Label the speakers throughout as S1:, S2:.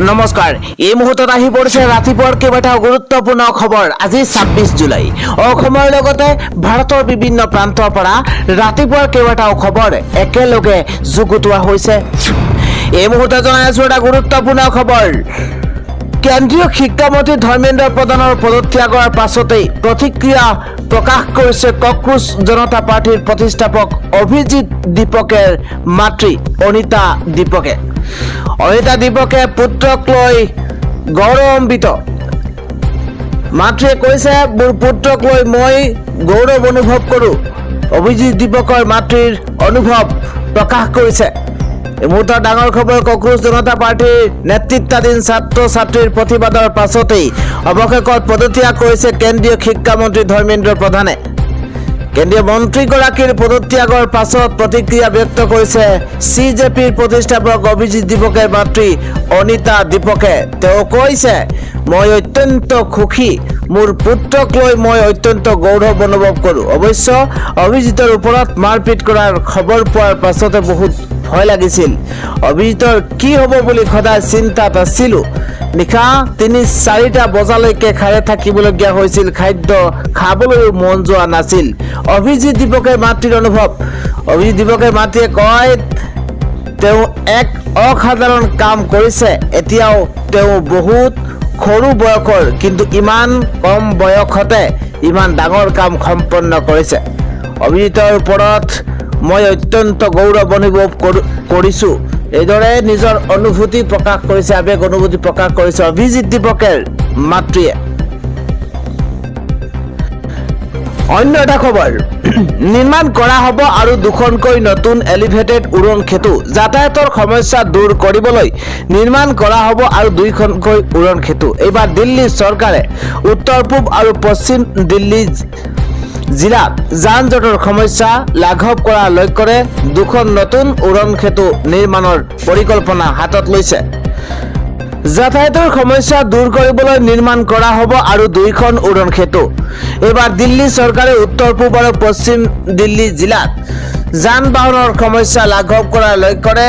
S1: নমস্কাৰ এই মুহূৰ্তত আহি পৰিছে ৰাতিপুৱাৰ কেইবাটাও গুৰুত্বপূৰ্ণ খবৰ। আজি 26 জুলাই। অসমৰ লগতে ভাৰতৰ বিভিন্ন প্ৰান্তৰ পৰা ৰাতিপুৱাৰ কেইবাটাও খবৰ একেলগে যুগুতোৱা হৈছে। এই মুহূৰ্তত জনাই আছো এটা গুৰুত্বপূৰ্ণ খবৰ। কেন্দ্ৰীয় শিক্ষামন্ত্ৰী ধৰ্মেন্দ্ৰ প্ৰধানৰ পদত্যাগৰ পাছতেই প্ৰতিক্ৰিয়া প্ৰকাশ কৰিছে কক্ৰোচ জনতা পাৰ্টিৰ প্ৰতিষ্ঠাপক অভিজিত দীপকৰ মাতৃ অনিতা দীপকে। অনিতা দীপকে পুত্ৰক লৈ গৌৰৱান্বিত। মাতৃয়ে কৈছে, মোৰ পুত্ৰক লৈ মই গৌৰৱ অনুভৱ কৰোঁ। অভিজিত দীপকৰ মাতৃৰ অনুভৱ প্ৰকাশ কৰিছে। এই মুহূৰ্তৰ ডাঙৰ খবৰ, কক্ৰোচ জনতা পাৰ্টিৰ নেতৃত্বাধীন ছাত্ৰ ছাত্ৰীৰ প্ৰতিবাদৰ পাছতেই অৱশেষত পদত্যাগ কৰিছে কেন্দ্ৰীয় শিক্ষামন্ত্ৰী ধৰ্মেন্দ্ৰ প্ৰধানে। কেন্দ্ৰীয় মন্ত্ৰীগৰাকীৰ পদত্যাগৰ পাছত প্ৰতিক্ৰিয়া ব্যক্ত কৰিছে CJPৰ প্ৰতিষ্ঠাপক অভিজিত দীপকৰ মাতৃ অনিতা দীপকে। তেওঁ কৈছে, মই অত্যন্ত সুখী। মোৰ পুত্ৰক লৈ মই অত্যন্ত গৌৰৱ অনুভৱ কৰোঁ। অৱশ্য অভিজিতৰ ওপৰত মাৰপিট কৰাৰ খবৰ পোৱাৰ পাছতে বহুত ভয় লাগিছিল। অভিজিতৰ কি হ'ব বুলি সদায় চিন্তাত আছিলোঁ। নিশা 3-4টা বজালৈকে খাৰে থাকিবলগীয়া হৈছিল। খাদ্য খাবলৈও মন যোৱা নাছিল। অভিজিত দীপকৰ মাতৃৰ অনুভৱ। অভিজিত দীপকৰ মাতৃয়ে কয়, তেওঁ এক অসাধাৰণ কাম কৰিছে। এতিয়াও তেওঁ বহুত সৰু বয়সৰ, কিন্তু ইমান কম বয়সতে ইমান ডাঙৰ কাম সম্পন্ন কৰিছে। অভিজিতৰ ওপৰত মই অত্যন্ত গৌৰৱ অনুভৱ কৰিছোঁ। এইদৰে নিজৰ অনুভূতি প্ৰকাশ কৰিছে, আবেগ অনুভূতি প্ৰকাশ কৰিছে অভিজিত দীপকৰ মাতৃয়ে। অন্য এটা খবৰ, নিৰ্মাণ কৰা হ'ব আৰু 2খনকৈ নতুন এলিভেটেড উৰণ সেতু। যাতায়াতৰ সমস্যা দূৰ কৰিবলৈ নিৰ্মাণ কৰা হ'ব আৰু 2খনকৈ উৰণ সেতু। এইবাৰ দিল্লী চৰকাৰে উত্তৰ পূব আৰু পশ্চিম দিল্লী জিলাত যান জঁটৰ সমস্যা লাঘৱ কৰাৰ লক্ষ্যৰে 2খন নতুন উৰণ সেতু নিৰ্মাণৰ পৰিকল্পনা হাতত লৈছে। যাতায়াতৰ সমস্যা দূৰ কৰিবলৈ নিৰ্মাণ কৰা হ'ব আৰু 2খন উৰণ সেতু। এইবাৰ দিল্লী চৰকাৰে উত্তৰ পূব আৰু পশ্চিম দিল্লী জিলাত যান বাহনৰ সমস্যা লাঘৱ কৰাৰ লক্ষ্যৰে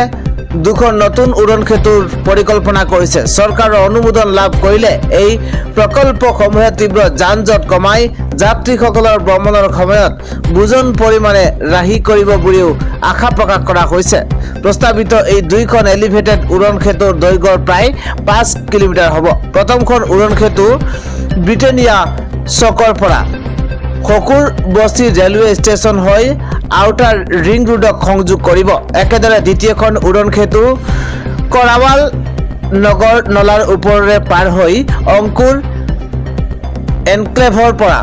S1: 2খন নতুন উৰণ সেতুৰ পৰিকল্পনা কৰিছে। চৰকাৰৰ অনুমোদন লাভ কৰিলে এই প্ৰকল্পসমূহে তীব্ৰ যান জঁট কমাই যাত্ৰীসকলৰ ভ্ৰমণৰ সময়ত বুজন পৰিমাণে ৰাহি কৰিব বুলিও আশা প্ৰকাশ কৰা হৈছে। প্ৰস্তাৱিত এই 2খন এলিভেটেড উৰণ সেতুৰ দৈৰ্ঘ্য প্ৰায় 5 কিলোমিটাৰ হ'ব। প্ৰথমখন উৰণ সেতু ব্ৰিটেনিয়া চকৰ পৰা খকুৰ বস্তি ৰেলৱে ষ্টেচন হৈ আউটাৰ ৰিং ৰোডক সংযোগ কৰিব। একেদৰে দ্বিতীয়খন উৰণ সেতু কৰাৱাল নগৰ নলাৰ ওপৰেৰে পাৰ হৈ অংকুৰ এনক্লেভৰ পৰা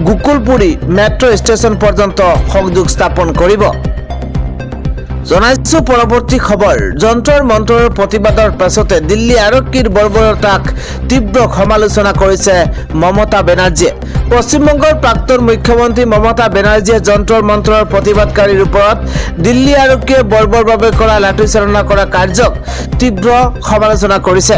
S1: গোকুলপুৰী মেট্ৰ' ষ্টেচন পৰ্যন্ত সংযোগ স্থাপন কৰিব। জনাইছো পৰৱৰ্তী খবৰ, যন্ত্ৰৰ মন্ত্ৰৰ প্ৰতিবাদৰ পাছতে দিল্লী আৰক্ষীৰ বৰ্বৰতাক তীব্ৰ সমালোচনা কৰিছে মমতা বেনাৰ্জীয়ে। পশ্চিমবংগৰ প্ৰাক্তন মুখ্যমন্ত্ৰী মমতা বেনাৰ্জীয়ে যন্ত্ৰৰ মন্ত্ৰৰ প্ৰতিবাদকাৰীৰ ওপৰত দিল্লী আৰক্ষীয়ে বৰ্বৰভাৱে কৰা লাঠিচালনা কৰা কাৰ্যক তীব্ৰ সমালোচনা কৰিছে।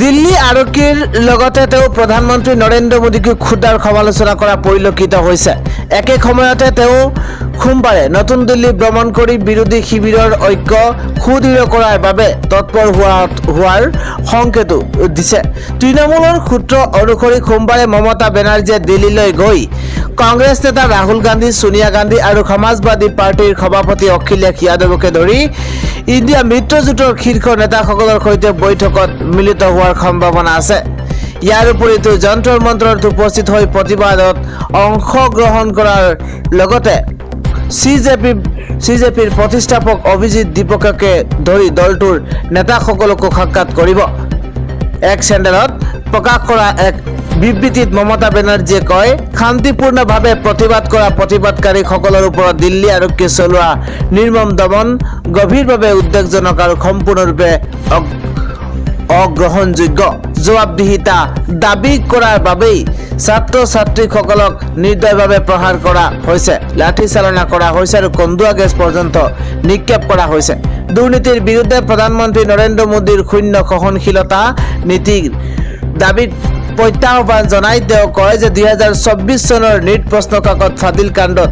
S1: দিল্লী আৰক্ষীৰ লগতে তেওঁ প্ৰধানমন্ত্ৰী নৰেন্দ্ৰ মোদীকে ক্ষুদ্ৰ সমালোচনা কৰা পৰিলক্ষিত হৈছে। একে সময়তে তেওঁ সোমবাৰে নতুন দিল্লী ভ্ৰমণ কৰি বিৰোধী শিবিৰৰ ঐক্য সুদৃঢ় কৰাৰ বাবে তৎপৰ হোৱাৰ সংকেতো দিছে। তৃণমূলৰ সূত্ৰ অনুসৰি সোমবাৰে মমতা বেনাৰ্জীয়ে দিল্লীলৈ গৈ কংগ্ৰেছ নেতা ৰাহুল গান্ধী, সোনিয়া গান্ধী আৰু সমাজবাদী পাৰ্টিৰ সভাপতি অখিলেশ যাদৱকে ধৰি ইণ্ডিয়া মিত্ৰজোঁটৰ শীৰ্ষ নেতাসকলৰ সৈতে বৈঠকত মিলিত হোৱাৰ সম্ভাৱনা আছে। ইয়াৰ উপৰিও যন্ত্ৰৰ মন্ত্ৰত উপস্থিত হৈ প্ৰতিবাদত অংশগ্ৰহণ কৰাৰ লগতে CJPৰ প্ৰতিষ্ঠাপক অভিজিত দীপককে ধৰি দলটোৰ নেতাসকলকো সাক্ষাৎ কৰিব। এক চেনেলত প্ৰকাশ কৰা এক বিবৃতিত মমতা বেনাৰ্জীয়ে কয়, শান্তিপূৰ্ণভাৱে প্ৰতিবাদ কৰা প্ৰতিবাদকাৰীসকলৰ ওপৰত দিল্লী আৰক্ষীয়ে চলোৱা নিৰ্মম দমন গভীৰভাৱে উদ্বেগজনক আৰু সম্পূৰ্ণৰূপে অগ্ৰহণযোগ্য। জবাবদিহিতা দাবী কৰাৰ বাবেই ছাত্ৰ ছাত্ৰীসকলক নিৰ্দয়ভাৱে প্ৰহাৰ কৰা হৈছে, লাঠিচালনা কৰা হৈছে আৰু কন্দুৱা গেছ পৰ্যন্ত নিক্ষেপ কৰা হৈছে। দুৰ্নীতিৰ বিৰুদ্ধে প্ৰধানমন্ত্ৰী নৰেন্দ্ৰ মোদীৰ শূন্য সহনশীলতা নীতিৰ দাবীত প্ৰত্যাহ্বান জনাই তেওঁ কয় যে 2024 চনৰ নিট প্ৰশ্ন কাকত ফাদিল কাণ্ডত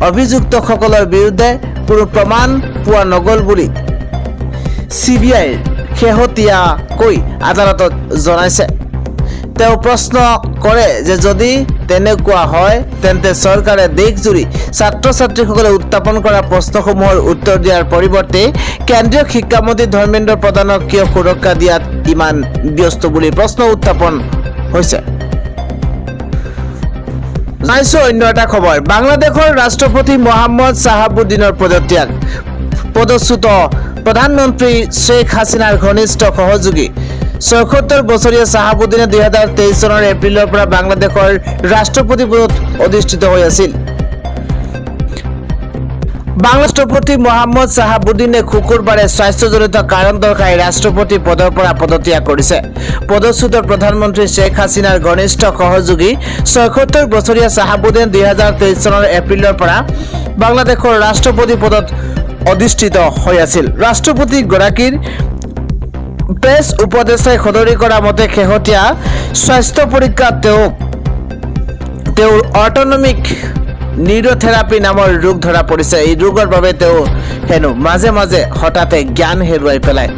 S1: অভিযুক্তসকলৰ বিৰুদ্ধে কোনো প্ৰমাণ পোৱা নগ'ল বুলি CBIৰ শেহতীয়াকৈ আদালতত জনাইছে। তেওঁ প্ৰশ্ন কৰে যে যদি তেনেকুৱা হয় তেন্তে চৰকাৰে দেশজুৰি ছাত্ৰ ছাত্ৰীসকলে উত্থাপন কৰা প্ৰশ্নসমূহৰ উত্তৰ দিয়াৰ পৰিৱৰ্তে কেন্দ্ৰীয় শিক্ষামন্ত্ৰী ধৰ্মেন্দ্ৰ প্ৰধানক কিয় সুৰক্ষা দিয়াত ইমান ব্যস্ত বুলি প্ৰশ্ন উত্থাপন হৈছে। জনাইছো অন্য এটা খবৰ। বাংলাদেশৰ ৰাষ্ট্ৰপতি মহম্মদ শ্বাহাবুদ্দিনৰ পদত্যাগ। পদচ্যুত প্ৰধানমন্ত্ৰী শ্বেখ হাছিনাৰ ঘনিষ্ঠ সহযোগী ৭৪ বছৰীয়া শ্বাহাবুদ্দিনে ২০২৩ চনৰ এপ্ৰিলৰ পৰা বাংলাদেশৰ ৰাষ্ট্ৰপতি পদত অধিষ্ঠিত হৈ আছিল। ৰাষ্ট্ৰপতি মহম্মদ শ্বাহাবুদ্দিনে শুকুৰবাৰে স্বাস্থ্যজনিত কাৰণ দৰ্শাই ৰাষ্ট্ৰপতি পদৰ পৰা পদত্যাগ কৰিছে। পদচ্যুত প্ৰধানমন্ত্ৰী শ্বেখ হাছিনাৰ ঘনিষ্ঠ সহযোগী ৭৪ বছৰীয়া শ্বাহাবুদ্দিনে ২০২৩ চনৰ এপ্ৰিলৰ পৰা বাংলাদেশৰ ৰাষ্ট্ৰপতি পদত অধিষ্ঠিত হৈ আছিল। ৰাষ্ট্ৰপতিগৰাকীৰ প্ৰেছ উপদেষ্টাই সদৰি কৰা মতে শেহতীয়া স্বাস্থ্য পৰীক্ষাত তেওঁৰ অটনমিক নিউৰোথেৰাপি নামৰ ৰোগ ধৰা পৰিছে। এই ৰোগৰ বাবে তেওঁ হেনো মাজে মাজে হঠাতে জ্ঞান হেৰুৱাই পেলায়।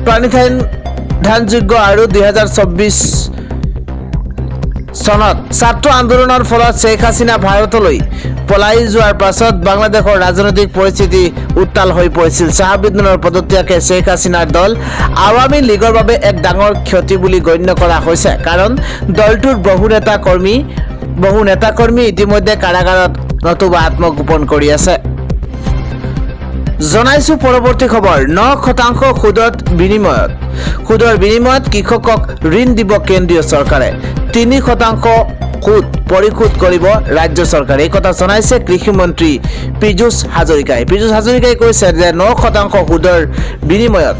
S1: প্ৰাণিধানযোগ্য আৰু ২০২৪ চনত ছাত্ৰ আন্দোলনৰ ফলত শ্বেখ হাছিনা ভাৰতলৈ পলাই যোৱাৰ পাছত বাংলাদেশৰ ৰাজনৈতিক পৰিস্থিতি উত্তাল হৈ পৰিছিল। শ্বাহাবুদ্দিনৰ পদত্যাগে শ্বেখ হাছিনাৰ দল আৱামী লীগৰ বাবে এক ডাঙৰ ক্ষতি বুলি গণ্য কৰা হৈছে, কাৰণ দলটোৰ বহু নেতাকৰ্মী ইতিমধ্যে কাৰাগাৰত নতুবা আত্মগোপন কৰি আছে। জনাইছো পৰৱৰ্তী খবৰ। ৯% সুদৰ বিনিময়ত কৃষকক ঋণ দিব কেন্দ্ৰীয় চৰকাৰে। ৩% সুদ পৰিশোধ কৰিব ৰাজ্য চৰকাৰে। এই কথা জনাইছে কৃষিমন্ত্ৰী পীযুষ হাজৰিকাই। পীযুষ হাজৰিকাই কৈছে যে ৯% সুদৰ বিনিময়ত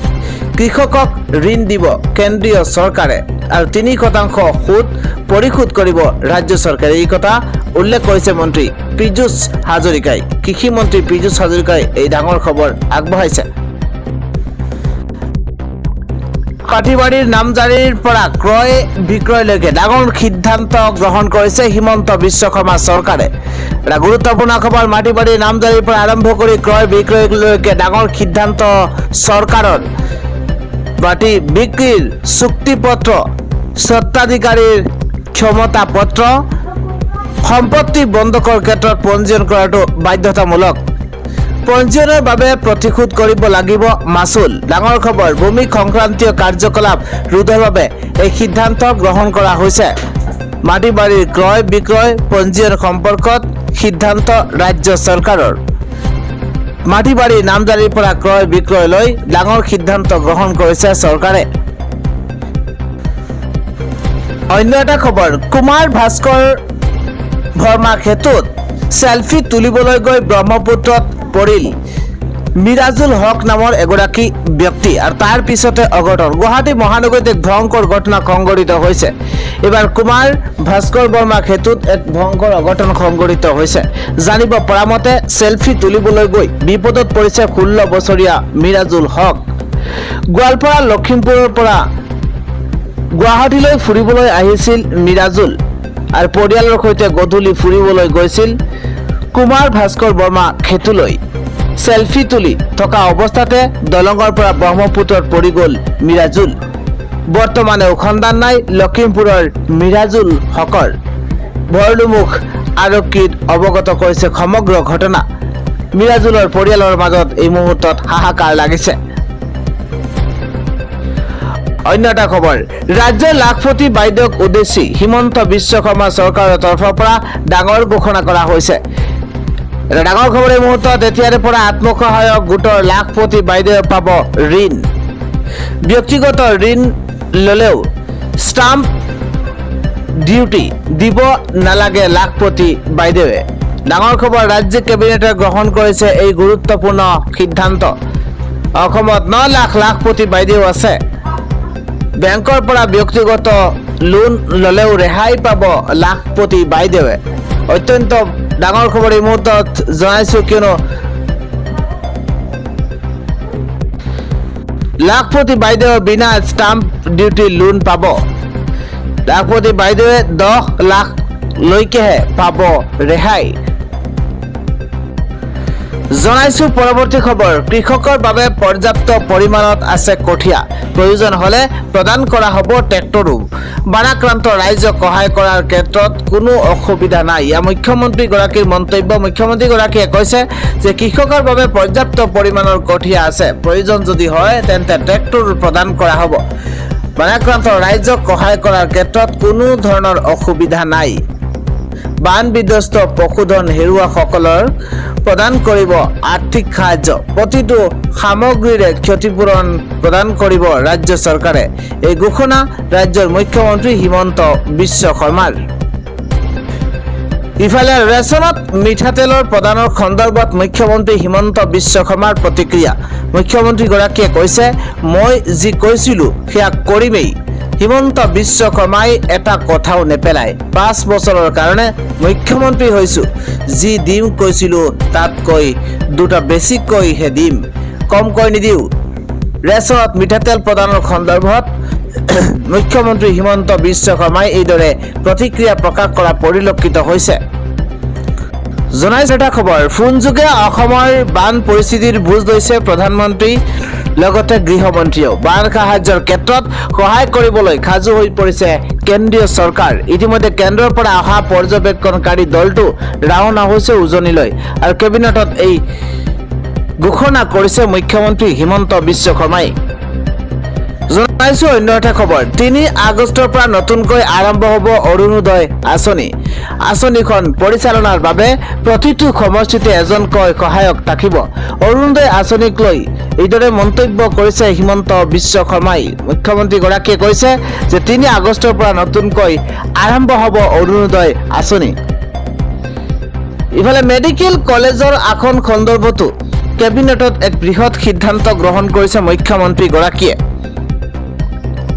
S1: কৃষকক ঋণ দিব কেন্দ্ৰীয় চৰকাৰে আৰু ৩% সুদ পৰিশোধ কৰিব ৰাজ্য চৰকাৰে। এই কথা উল্লেখ কৰিছে মন্ত্ৰী পীযুষ হাজৰিকাই। কৃষিমন্ত্ৰী পীযুষ হাজৰিকাই এই ডাঙৰ খবৰ আগবঢ়াইছে। কাঠিবাৰীৰ নামজাৰিৰ পৰা ক্ৰয় বিক্ৰয়লৈকে ডাঙৰ সিদ্ধান্ত গ্ৰহণ কৰিছে হিমন্ত বিশ্ব শৰ্মা চৰকাৰে। এটা গুৰুত্বপূৰ্ণ খবৰ। মাটিবাৰীৰ নামজাৰিৰ পৰা আৰম্ভ কৰি ক্ৰয় বিক্ৰয়লৈকে ডাঙৰ সিদ্ধান্ত চৰকাৰৰ। মাটি বিক্ৰীৰ চুক্তিপত্ৰ, স্বত্বাধিকাৰীৰ ক্ষমতা পত্ৰ, সম্পত্তি বন্ধকৰ ক্ষেত্ৰত পঞ্জীয়ন কৰাটো বাধ্যতামূলক। পঞ্জীয়নৰ বাবে প্ৰতিশোধ কৰিব লাগিব মাচুল। ডাঙৰ খবৰ। ভূমি সংক্ৰান্তীয় কাৰ্যকলাপ ৰোধৰ বাবে এই সিদ্ধান্ত গ্ৰহণ কৰা হৈছে। মাটিবাৰীৰ ক্ৰয় বিক্ৰয় পঞ্জীয়ন সম্পৰ্কত সিদ্ধান্ত ৰাজ্য চৰকাৰৰ। মাটিবাৰীৰ নামজাৰিৰ পৰা ক্ৰয় বিক্ৰয়লৈ ডাঙৰ সিদ্ধান্ত গ্ৰহণ কৰিছে চৰকাৰে। অন্য এটা খবৰ। কুমাৰ ভাস্কৰ বৰ্মা সেতুত সেলফি তুলিবলৈ গৈ ব্ৰহ্মপুত্ৰত পৰিল মিৰাজুল হক নামৰ এগৰাকী ব্যক্তি আৰু তাৰ পিছতে অঘটন। গুৱাহাটী মহানগৰীত এক ভয়ংকৰ ঘটনা সংঘটিত হৈছে। এবাৰ কুমাৰ ভাস্কৰ বৰ্মা সেতুত এক ভয়ংকৰ অঘটন সংঘটিত হৈছে। জানিব পৰা মতে সেলফি তুলিবলৈ গৈ বিপদত পৰিছে 16 বছৰীয়া মিৰাজুল হক। গোৱালপাৰা লখিমপুৰৰ পৰা গুৱাহাটীলৈ ফুৰিবলৈ আহিছিল মিৰাজুল আৰু পৰিয়ালৰ সৈতে গধূলি ফুৰিবলৈ গৈছিল কুমাৰ ভাস্কৰ বৰ্মা সেতুলৈ। সেলফি তুলি থকা অৱস্থাতে দলঙৰ পৰা ব্ৰহ্মপুত্ৰত পৰি গ'ল মিৰাজুল। বৰ্তমানেও সন্ধান নাই লখিমপুৰৰ মিৰাজুল হকৰ। ভৰলুমুখ আৰক্ষীত অৱগত কৰিছে সমগ্ৰ ঘটনা। মিৰাজুলৰ পৰিয়ালৰ মাজত এই মুহূৰ্তত হাহাকাৰ লাগিছে। অন্য এটা খবৰ। ৰাজ্যৰ লাখপতি বাইদেউক উদ্দেশ্যি হিমন্ত বিশ্ব শৰ্মা চৰকাৰৰ তৰফৰ পৰা ডাঙৰ ঘোষণা কৰা হৈছে। এটা ডাঙৰ খবৰ এই মুহূৰ্তত। এতিয়াৰে পৰা আত্মসহায়ক গোটৰ লাখপতি বাইদেৱে পাব ঋণ। ব্যক্তিগত ঋণ ল'লেও ষ্টাম্প ডিউটি দিব নালাগে লাখপতি বাইদেৱে। ডাঙৰ খবৰ। ৰাজ্য কেবিনেটে গ্ৰহণ কৰিছে এই গুৰুত্বপূৰ্ণ সিদ্ধান্ত। অসমত 9 লাখ লাখপতি বাইদেউ আছে। বেংকৰ পৰা ব্যক্তিগত লোন ল'লেও ৰেহাই পাব লাখপতি বাইদেৱে। অত্যন্ত ডাঙৰ খবৰ এই মুহূৰ্তত জনাইছো, কিয়নো লাখপতি বাইদেৱে বিনা ষ্টাম্প ডিউটি লোন পাব। লাখপতি বাইদেৱে 10 লাখ লৈকেহে পাব ৰেহাই। জনাইছো পৰৱৰ্তী খবৰ কৃষকৰ বাবে পৰ্যাপ্ত পৰিমাণত আছে কঠীয়া প্ৰয়োজন হলে প্ৰদান কৰা হ'ব ট্ৰেক্টৰো বানাক্ৰান্ত ৰাইজক সহায় কৰাৰ ক্ষেত্ৰত কোনো অসুবিধা নাই ইয়া মুখ্যমন্ত্ৰীগৰাকীৰ মন্তব্য মুখ্যমন্ত্ৰীগৰাকীয়ে কৈছে যে কৃষকৰ বাবে পৰ্যাপ্ত পৰিমাণৰ কঠীয়া আছে প্ৰয়োজন যদি হয় তেন্তে ট্ৰেক্টৰ প্ৰদান কৰা হ'ব বানাক্ৰান্ত ৰাইজক সহায় কৰাৰ ক্ষেত্ৰত কোনো ধৰণৰ অসুবিধা নাই বান বিধ্বস্ত পশুধন হেৰুৱাসকলৰ প্ৰদান কৰিব আৰ্থিক সাহায্য প্ৰতিটো সামগ্ৰীৰে ক্ষতিপূৰণ প্ৰদান কৰিব ৰাজ্য চৰকাৰে এই ঘোষণা ৰাজ্যৰ মুখ্যমন্ত্ৰী হিমন্ত বিশ্ব শৰ্মাৰ ইফালে ৰেচনত মিঠাতেলৰ প্ৰদানৰ সন্দৰ্ভত মুখ্যমন্ত্ৰী হিমন্ত বিশ্ব শৰ্মাৰ প্ৰতিক্ৰিয়া মুখ্যমন্ত্ৰীগৰাকীয়ে কৈছে মই যি কৈছিলো সেয়া কৰিমেই হিমন্ত বিশ্ব শৰ্মাই এটা কথাও নেপেলায় 5 বছৰৰ কাৰণে মুখ্যমন্ত্ৰী হৈছো যি দিম কৈছিলো তাতকৈ দুটা বেছিকৈহে দিম কমকৈ নিদিও ৰেচনত মিঠাতেল প্ৰদানৰ সন্দৰ্ভত মুখ্যমন্ত্ৰী হিমন্ত বিশ্ব শৰ্মাই এইদৰে প্ৰতিক্ৰিয়া প্ৰকাশ কৰা পৰিলক্ষিত হৈছে জনাইছে এটা খবৰ ফোনযোগে অসমৰ বান পৰিস্থিতিৰ বুজ লৈছে প্ৰধানমন্ত্ৰী লগতে গৃহমন্ত্ৰীও বান সাহায্যৰ ক্ষেত্ৰত সহায় কৰিবলৈ সাজু হৈ পৰিছে কেন্দ্ৰীয় চৰকাৰ ইতিমধ্যে কেন্দ্ৰৰ পৰা অহা পৰ্যবেক্ষণকাৰী দলটো ৰাওনা হৈছে উজনিলৈ আৰু কেবিনেটত এই ঘোষণা কৰিছে মুখ্যমন্ত্ৰী হিমন্ত বিশ্ব শৰ্মাই জনাইছো অন্য এটা খবৰ 3 আগষ্টৰ পৰা নতুনকৈ আৰম্ভ হ'ব অৰুণোদয় আঁচনিখন পৰিচালনাৰ বাবে প্ৰতিটো সমষ্টিতে এজনকৈ সহায়ক থাকিব অৰুণোদয় আঁচনিক লৈ এইদৰে মন্তব্য কৰিছে হিমন্ত বিশ্ব শৰ্মাই মুখ্যমন্ত্ৰীগৰাকীয়ে কৈছে যে 3 আগষ্টৰ পৰা নতুনকৈ আৰম্ভ হ'ব অৰুণোদয় আঁচনি ইফালে মেডিকেল কলেজৰ আসন সন্দৰ্ভতো কেবিনেটত এক বৃহৎ সিদ্ধান্ত গ্ৰহণ কৰিছে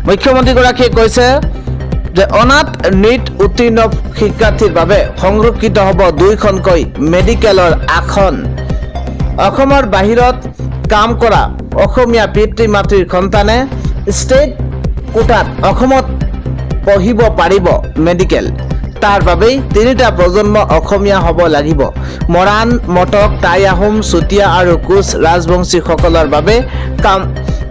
S1: মুখ্যমন্ত্ৰীগৰাকীয়ে কৈছে যে অনাথ নিট উত্তীৰ্ণ শিক্ষাৰ্থীৰ বাবে সংৰক্ষিত হ'ব 2খনকৈ মেডিকেলৰ আসন অসমৰ বাহিৰত কাম কৰা অসমীয়া পিতৃ মাতৃৰ সন্তানে ষ্টেট কোটাত অসমত পঢ়িব পাৰিব মেডিকেল তাৰ বাবেই 3টা প্ৰজন্ম অসমীয়া হ'ব লাগিব মৰাণ মটক টাই আহোম চুতীয়া আৰু কোচ ৰাজবংশীসকলৰ বাবে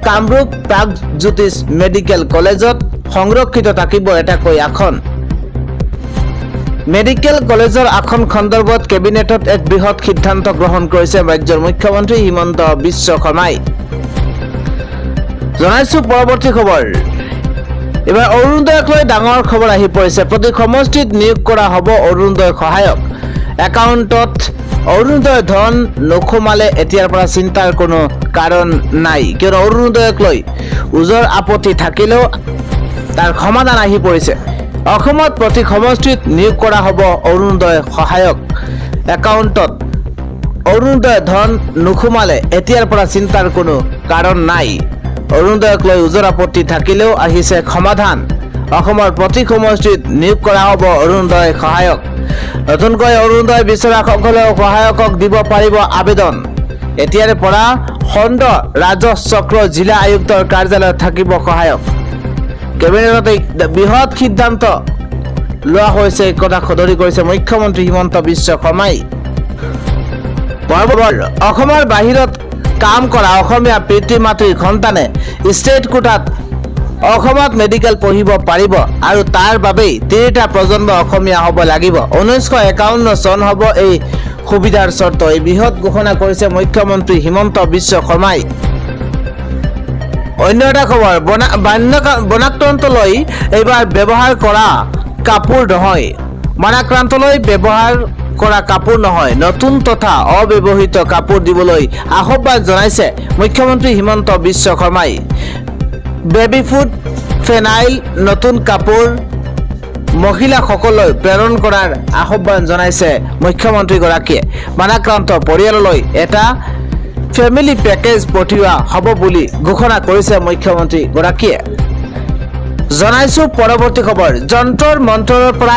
S1: কামৰূপ প্ৰাগজ্যোতিষ মেডিকেল কলেজত সংৰক্ষিত থাকিব এটাকৈ আসন মেডিকেল কলেজৰ আসন সন্দৰ্ভত কেবিনেটত এক বৃহৎ সিদ্ধান্ত গ্ৰহণ কৰিছে ৰাজ্যৰ মুখ্যমন্ত্ৰী হিমন্ত বিশ্ব শৰ্মাই জনাইছো পৰৱৰ্তী খবৰ এবাৰ অৰুণোদয়ক লৈ ডাঙৰ খবৰ আহি পৰিছে প্ৰতি সমষ্টিত নিয়োগ কৰা হ'ব অৰুণোদয় সহায়ক একাউণ্টত অৰুণোদয় ধন নোসোমালে এতিয়াৰ পৰা চিন্তাৰ কোনো কাৰণ নাই কিয়নো অৰুণোদয়ক লৈ উজৰ আপত্তি থাকিলেও তাৰ সমাধান আহি পৰিছে অসমত প্ৰতি সমষ্টিত নিয়োগ কৰা হ'ব অৰুণোদয় সহায়ক একাউণ্টত অৰুণোদয় ধন নোসোমালে এতিয়াৰ পৰা চিন্তাৰ কোনো কাৰণ নাই অৰুণোদয়ক লৈ উজৰ আপত্তি থাকিলেও আহিছে সমাধান অসমৰ প্ৰতি সমষ্টিত নিয়োগ কৰা হ'ব অৰুণোদয় সহায়ক নতুনকৈ অৰুণোদয় বিচৰাসকলেও সহায়কক দিব পাৰিব আবেদন এতিয়াৰে পৰা খণ্ড ৰাজহ চক্ৰ জিলা আয়ুক্তৰ কাৰ্যালয়ত থাকিব সহায়ক কেবিনেটত বৃহৎ সিদ্ধান্ত লোৱা হৈছে কথা সদৰি কৰিছে মুখ্যমন্ত্ৰী হিমন্ত বিশ্ব শৰ্মাই অসমৰ বাহিৰত কাম কৰা অসমীয়া পিতৃ মাতৃৰ সন্তানে ষ্টেট কোটাত অসমত মেডিকেল পঢ়িব পাৰিব আৰু তাৰ বাবেই 3টা প্ৰজন্ম অসমীয়া হ'ব লাগিব 1951 চন হ'ব এই সুবিধাৰ চৰ্ত এই বৃহৎ ঘোষণা কৰিছে মুখ্যমন্ত্ৰী হিমন্ত বিশ্ব শৰ্মাই অন্য এটা খবৰ বনাক্ৰান্তলৈ এইবাৰ ব্যৱহাৰ কৰা কাপোৰ নহয় বনাক্ৰান্তলৈ ব্যৱহাৰ কৰা কাপোৰ নহয় নতুন তথা অব্যৱহৃত কাপোৰ দিবলৈ আহ্বান জনাইছে মুখ্যমন্ত্ৰী হিমন্ত বিশ্ব শৰ্মাই বেবি ফুড ফেনাইল নতুন কাপোৰ মহিলাসকললৈ প্ৰেৰণ কৰাৰ আহ্বান জনাইছে মুখ্যমন্ত্ৰীগৰাকীয়ে বনাক্ৰান্ত পৰিয়াললৈ এটা ফেমিলি পেকেজ পঠিওৱা হ'ব বুলি ঘোষণা কৰিছে মুখ্যমন্ত্ৰীগৰাকীয়ে জনাইছো পৰৱৰ্তী খবৰ যন্ত্ৰৰ মন্ত্ৰৰ পৰা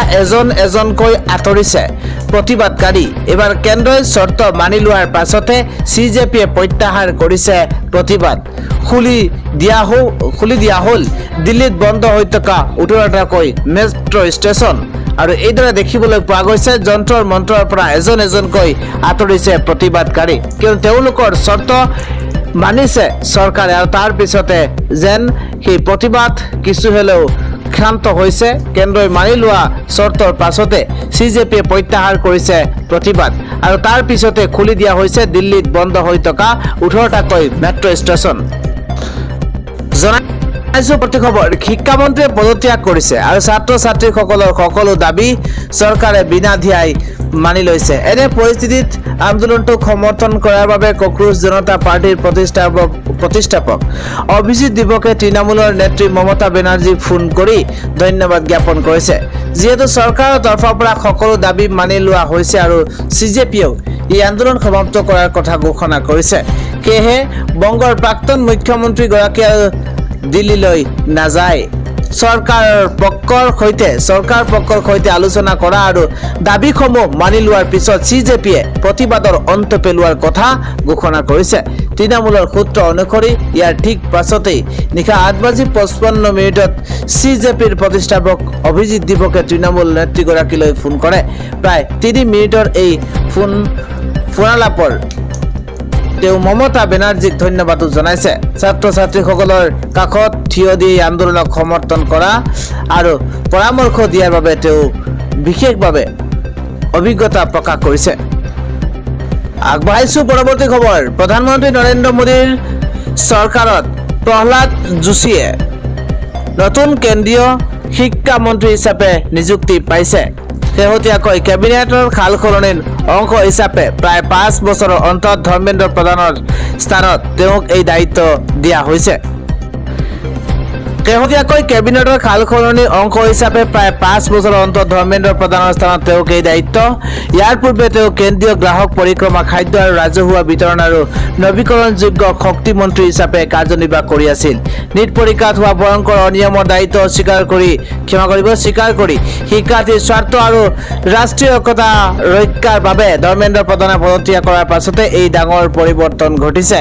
S1: এজনকৈ আঁতৰিছে প্ৰতিবাদকাৰী এবাৰ কেন্দ্ৰই চৰ্ত মানি লোৱাৰ পাছতে CJPয়ে প্ৰত্যাহাৰ কৰিছে প্ৰতিবাদ খুলি দিয়া হ'ল দিল্লীত বন্ধ হৈ থকা 18টাকৈ মেট্ৰ ষ্টেচন আৰু এইদৰে দেখিবলৈ পোৱা গৈছে যন্ত্ৰৰ মন্ত্ৰৰ পৰা এজন এজনকৈ আঁতৰিছে প্ৰতিবাদকাৰী, কিয়নো তেওঁলোকৰ চৰ্ত মানিছে চৰকাৰে আৰু তাৰ পিছতে যেন সেই প্ৰতিবাদ কিছু হ'লেও ক্ষান্ত হৈছে। কেন্দ্ৰই মানি লোৱা চৰ্তৰ পাছতে CJPয়ে প্ৰত্যাহাৰ কৰিছে প্ৰতিবাদ আৰু তাৰ পিছতে খুলি দিয়া হৈছে দিল্লীত বন্ধ হৈ থকা 18টাকৈ মেট্ৰ' ষ্টেচন। জনাইছো প্ৰতি খবৰ, শিক্ষামন্ত্ৰীয়ে পদত্যাগ কৰিছে আৰু ছাত্ৰ ছাত্ৰীসকলৰ সকলো দাবী চৰকাৰে বিনা ধিয়াই মানি লৈছে। এনে পৰিস্থিতিত আন্দোলনটোক সমৰ্থন কৰাৰ বাবে কক্ৰোচ জনতা পাৰ্টিৰ প্ৰতিষ্ঠাপক অভিজিৎ দিপকে তৃণমূলৰ নেত্ৰী মমতা বেনাৰ্জীক ফোন কৰি ধন্যবাদ জ্ঞাপন কৰিছে, যিহেতু চৰকাৰৰ তৰফৰ পৰা সকলো দাবী মানি লোৱা হৈছে আৰু CJPয়েও এই আন্দোলন সমাপ্ত কৰাৰ কথা ঘোষণা কৰিছে। সেয়েহে বংগৰ প্ৰাক্তন মুখ্যমন্ত্ৰীগৰাকীয়ে দিল্লীলৈ নাযায়। চৰকাৰ পক্ষৰ সৈতে আলোচনা কৰা আৰু দাবীসমূহ মানি লোৱাৰ পিছত CJPয়ে প্ৰতিবাদৰ অন্ত পেলোৱাৰ কথা ঘোষণা কৰিছে। তৃণমূলৰ সূত্ৰ অনুসৰি ইয়াৰ ঠিক পাছতেই নিশা 8:55 CJPৰ প্ৰতিষ্ঠাপক অভিজিৎ দিপকে তৃণমূল নেত্ৰীগৰাকীলৈ ফোন কৰে। প্ৰায় 3 মিনিটৰ এই ফোনালাপৰ তেওঁ মমতা বেনাৰ্জীক ধন্যবাদো জনাইছে। ছাত্ৰ ছাত্ৰীসকলৰ কাষত থিয় দি আন্দোলনক সমৰ্থন কৰা আৰু পৰামৰ্শ দিয়াৰ বাবে তেওঁ বিশেষভাৱে অভিজ্ঞতা প্ৰকাশ কৰিছে। আগবাঢ়িছো পৰৱৰ্তী খবৰ। প্ৰধানমন্ত্ৰী নৰেন্দ্ৰ মোদীৰ চৰকাৰত প্ৰহ্লাদ যোশীয়ে নতুন কেন্দ্ৰীয় শিক্ষা মন্ত্ৰী হিচাপে নিযুক্তি পাইছে। শেহতীয়াকৈ কেবিনেটৰ সাল সলনিৰ অংশ হিচাপে প্ৰায় 5 বছৰৰ অন্তত ধৰ্মেন্দ্ৰ প্ৰধানৰ স্থানত তেওঁক এই দায়িত্ব দিয়া হৈছে। শেহতীয়াকৈ কেবিনেটৰ সাল সলনিৰ অংশ হিচাপে প্ৰায় 5 বছৰৰ অন্তত ধৰ্মেন্দ্ৰ প্ৰধানৰ স্থানত তেওঁক এই দায়িত্ব। ইয়াৰ পূৰ্বে তেওঁ কেন্দ্ৰীয় গ্ৰাহক পৰিক্ৰমা, খাদ্য আৰু ৰাজহুৱা বিতৰণ আৰু নৱীকৰণযোগ্য শক্তি মন্ত্ৰী হিচাপে কাৰ্যনিৰ্বাহ কৰি আছিল। নীট পৰীক্ষাত হোৱা ভয়ংকৰ অনিয়মৰ দায়িত্ব স্বীকাৰ কৰি শিক্ষাৰ্থীৰ স্বাৰ্থ আৰু ৰাষ্ট্ৰীয় একতা ৰক্ষাৰ বাবে ধৰ্মেন্দ্ৰ প্ৰধানে পদত্যাগ কৰাৰ পাছতে এই ডাঙৰ পৰিৱৰ্তন ঘটিছে।